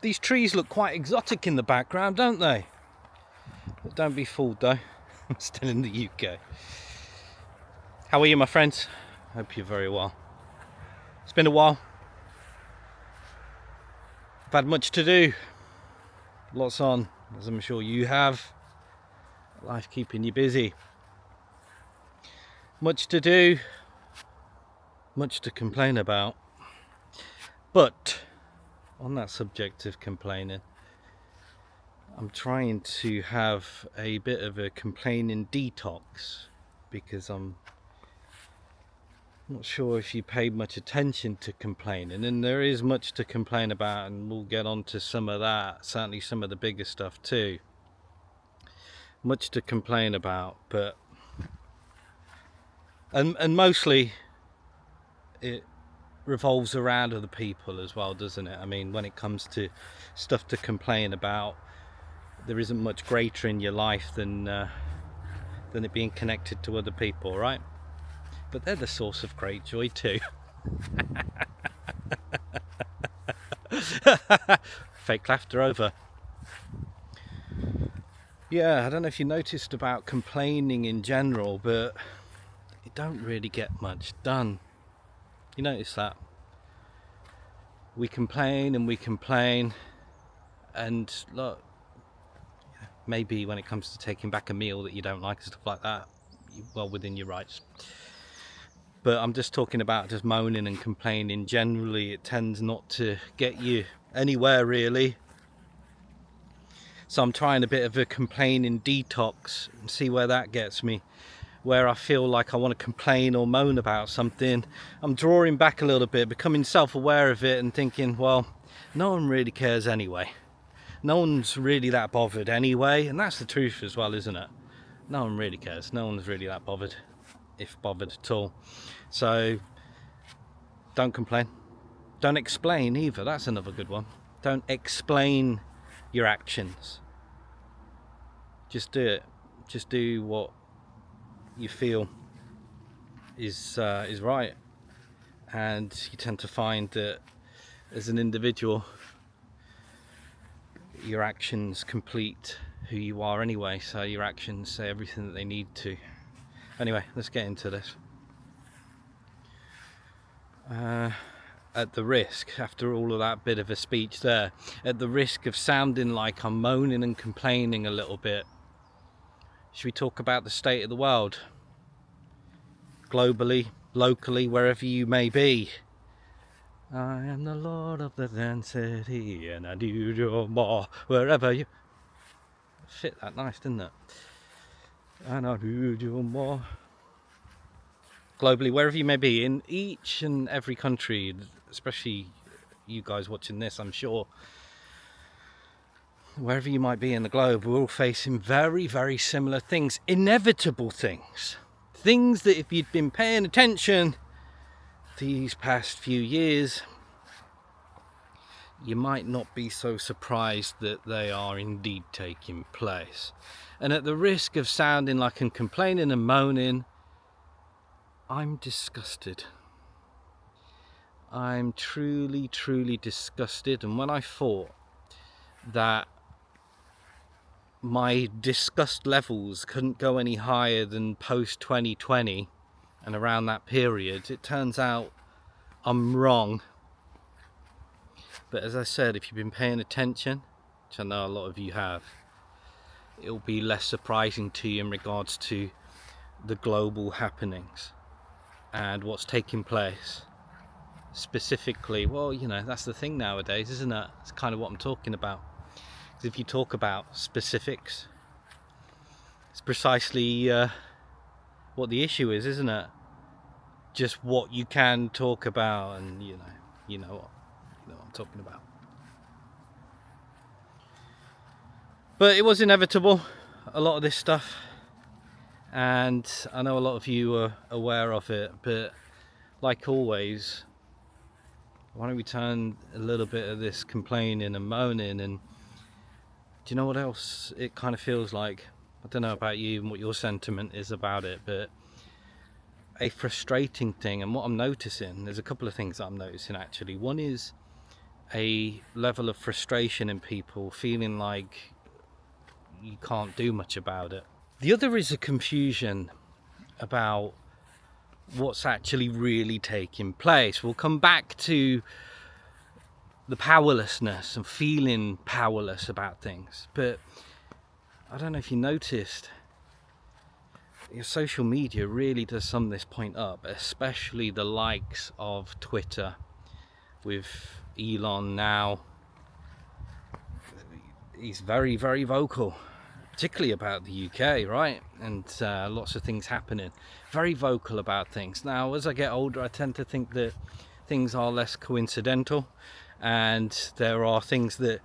These trees look quite exotic in the background, don't they? But don't be fooled though, I'm still in the UK. How are you, my friends? Hope you're very well. It's been a while. I've had much to do. Lots on, as I'm sure you have. Life keeping you busy. Much to do, much to complain about. But on that subject of complaining, I'm trying to have a bit of a complaining detox, because I'm not sure if you paid much attention to complaining, and there is much to complain about, and we'll get on to some of that, certainly some of the bigger stuff too. Much to complain about, but and mostly it revolves around other people as well, doesn't it? I mean, when it comes to stuff to complain about, there isn't much greater in your life than it being connected to other people, right? But they're the source of great joy too. Fake laughter over. Yeah, I don't know if you noticed about complaining in general, but it don't really get much done. You notice that? We complain and we complain, and look, maybe when it comes to taking back a meal that you don't like and stuff like that, you're well within your rights. But I'm just talking about just moaning and complaining generally. It tends not to get you anywhere really. So I'm trying a bit of a complaining detox and see where that gets me. Where I feel like I want to complain or moan about something, I'm drawing back a little bit, becoming self-aware of it and thinking, well, no one really cares anyway. No one's really that bothered anyway, and that's the truth as well, isn't it? No one really cares. No one's really that bothered, if bothered at all. So don't complain. Don't explain either. That's another good one. Don't explain your actions. Just do it. Just do what you feel is right. And you tend to find that as an individual, your actions complete who you are anyway. So your actions say everything that they need to. Anyway, let's get into this. At the risk, after all of that bit of a speech there, at the risk of sounding like I'm moaning and complaining a little bit, should we talk about the state of the world? Globally, locally, wherever you may be. I am the Lord of the density, and I do your more wherever you... Fit that nice, didn't it? And I do your more. Globally, wherever you may be, in each and every country, especially you guys watching this, I'm sure, wherever you might be in the globe, we're all facing very, very similar things, inevitable things. Things that if you'd been paying attention these past few years, you might not be so surprised that they are indeed taking place. And at the risk of sounding like I'm complaining and moaning, I'm disgusted. I'm truly, truly disgusted. And when I thought that my disgust levels couldn't go any higher than post 2020 and around that period, it turns out I'm wrong. But as I said, if you've been paying attention, which I know a lot of you have, it'll be less surprising to you in regards to the global happenings and what's taking place. Specifically, well, you know, that's the thing nowadays, isn't it? It's kind of what I'm talking about. Because if you talk about specifics, it's precisely what the issue is, isn't it? Just what you can talk about, and you know what I'm talking about. But it was inevitable, a lot of this stuff, and I know a lot of you are aware of it, but like always, why don't we turn a little bit of this complaining and moaning, and do you know what else it kind of feels like? I don't know about you and what your sentiment is about it, but a frustrating thing, and what I'm noticing, there's a couple of things that I'm noticing actually. One is a level of frustration in people, feeling like you can't do much about it. The other is a confusion about what's actually really taking place. We'll come back to the powerlessness and feeling powerless about things, but I don't know if you noticed, your social media really does sum this point up, especially the likes of Twitter with Elon now. He's very, very vocal, particularly about the UK, right? And lots of things happening. Very vocal about things. Now, as I get older, I tend to think that things are less coincidental, and there are things that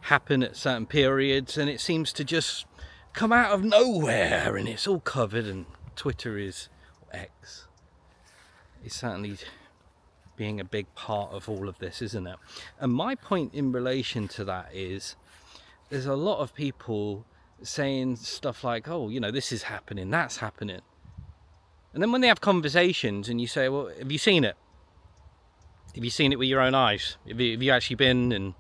happen at certain periods, and it seems to just come out of nowhere, and it's all covered. And Twitter is, or X, is certainly being a big part of all of this, isn't it? And my point in relation to that is, there's a lot of people saying stuff like, oh, you know, this is happening, that's happening. And then when they have conversations and you say, well, have you seen it? Have you seen it with your own eyes? Have you actually been, and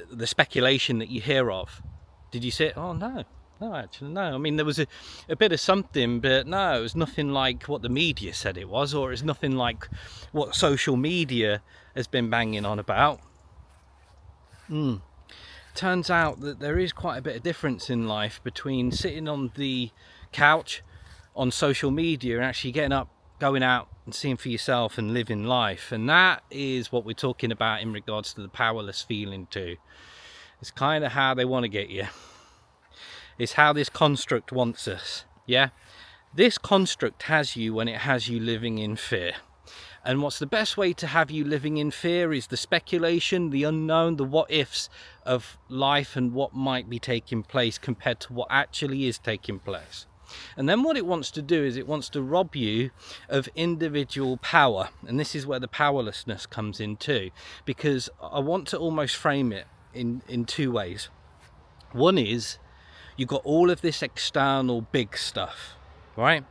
the speculation that you hear of, did you see it? Oh, no, actually, no. I mean, there was a bit of something, but no, it was nothing like what the media said it was, or it's nothing like what social media has been banging on about. Turns out that there is quite a bit of difference in life between sitting on the couch on social media and actually getting up, going out and seeing for yourself and living life. And that is what we're talking about in regards to the powerless feeling too. It's kind of how they want to get you. It's how this construct wants us. Yeah, this construct has you when it has you living in fear. And what's the best way to have you living in fear is the speculation, the unknown, the what ifs of life and what might be taking place compared to what actually is taking place. And then what it wants to do is it wants to rob you of individual power. And this is where the powerlessness comes in too, because I want to almost frame it in two ways. One is, you've got all of this external big stuff, right?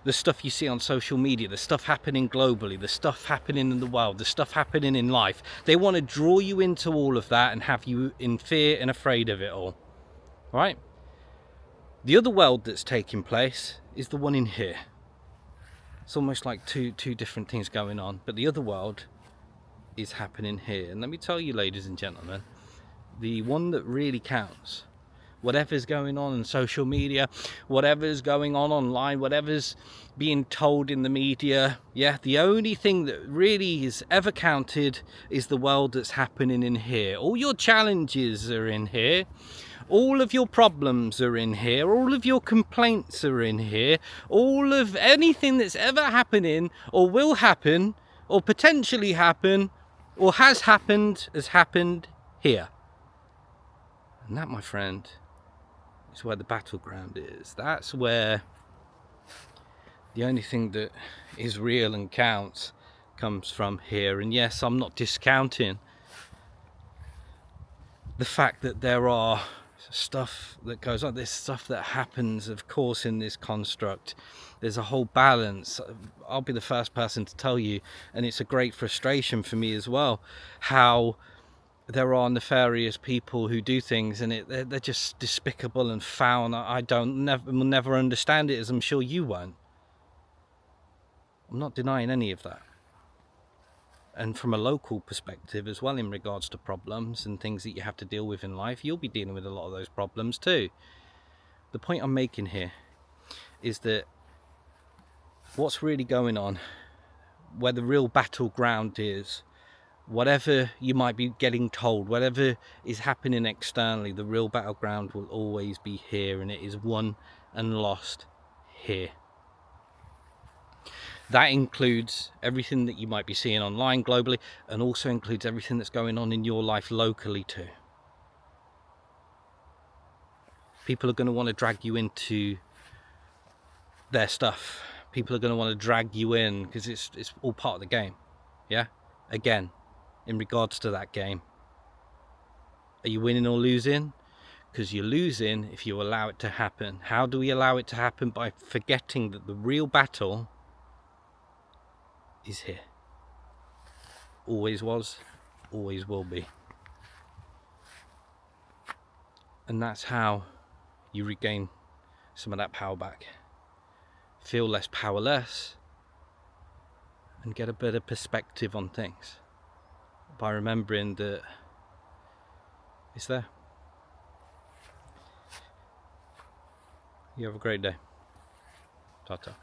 The stuff you see on social media, the stuff happening globally, the stuff happening in the world, the stuff happening in life. They want to draw you into all of that and have you in fear and afraid of it all, right? The other world that's taking place is the one in here. It's almost like two different things going on, but the other world is happening here. And let me tell you, ladies and gentlemen, the one that really counts, whatever's going on social media, whatever's going on online, whatever's being told in the media, yeah, the only thing that really is ever counted is the world that's happening in here. All your challenges are in here. All of your problems are in here. All of your complaints are in here. All of anything that's ever happening or will happen or potentially happen or has happened here. And that, my friend, is where the battleground is. That's where the only thing that is real and counts comes from here. And yes, I'm not discounting the fact that there are stuff that goes on, there's stuff that happens, of course, in this construct. There's a whole balance. I'll be the first person to tell you, and it's a great frustration for me as well, how there are nefarious people who do things, and they're just despicable and foul. And I will never understand it, as I'm sure you won't. I'm not denying any of that. And from a local perspective as well, in regards to problems and things that you have to deal with in life, you'll be dealing with a lot of those problems too. The point I'm making here is that what's really going on, where the real battleground is, whatever you might be getting told, whatever is happening externally, the real battleground will always be here, and it is won and lost here. That includes everything that you might be seeing online globally, and also includes everything that's going on in your life locally too. People are going to want to drag you into their stuff. People are going to want to drag you in because it's all part of the game. Yeah? Again, in regards to that game, are you winning or losing? Because you're losing if you allow it to happen. How do we allow it to happen? By forgetting that the real battle is here. Always was, always will be. And that's how you regain some of that power back. Feel less powerless and get a better perspective on things by remembering that it's there. You have a great day. Ta-ta.